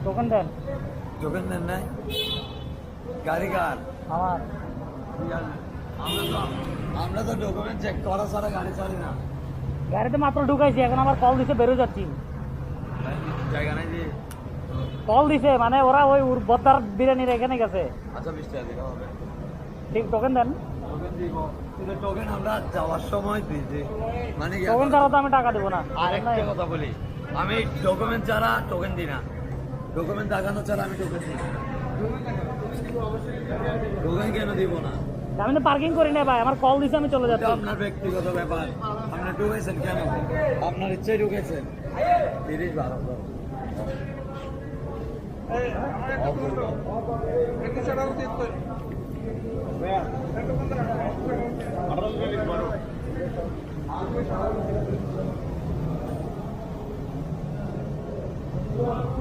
Token দেন। Token দেন নাই? গাড়ি কার? আমার আমরা তো ডকুমেন্ট চেক করা ছাড়া গাড়ি চালি না। গাড়িতে মাত্র ঢুকাইছি, এখন আমার কল দিছে, বেরো যাচ্ছি। জায়গা নাই যে। কল দিছে মানে ওরা ওই বদ্দার বিরিয়ানির এখানে গেছে। আচ্ছা 20 টাকা দিতে হবে। ঠিক, টোকেন দেন। টোকেন দিব, কিন্তু টোকেন আমরা যাওয়ার সময় দিয়েছি। মানে কি টোকেন ছাড়া তো আমি টাকা দেবো না। আরেকটা কথা বলি, আমি ডকুমেন্ট ছাড়া টোকেন দিই না। ডকুমেন্ট দেখানো ছাড়া আমি টোকেন দিই না। টোকেন কেন দিব না? আমি তো পার্কিং করি না ভাই, আমার কল দিছে, আমি চলে এটা যাচ্ছি। আপনার ব্যক্তিগত ব্যাপার। আপনি ঢুকেছেন কেন? আপনার ইচ্ছাই ঢুকেছেন। 30-12 18